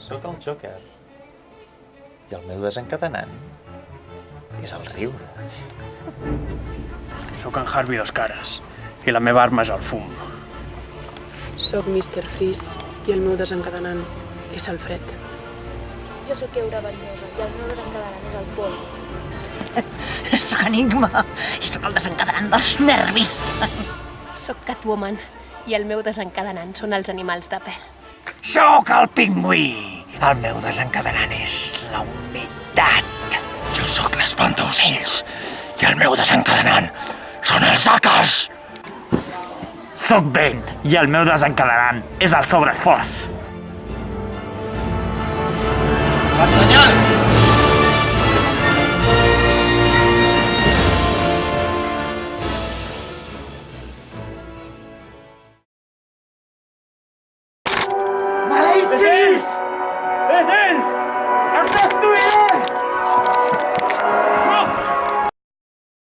Sóc el Joker. I el meu desencadenant és el riure. Sóc en Harvey Dos Cares i la meva arma és el fum. Sóc Mr. Freeze i el meu desencadenant és el fred. Jo sóc Eura Verinosa i el meu desencadenant és el pol. Sóc Enigma i sóc el desencadenant dels nervis. Sóc Catwoman i el meu desencadenant són els animals de pèl. Sóc el pingüí. El meu desencadenant és la humitat. Jo sóc l'espantaucells i el meu desencadenant són els àcars. Sóc Bane i el meu desencadenant és el sobreesforç. Senyal! És ell! És ell!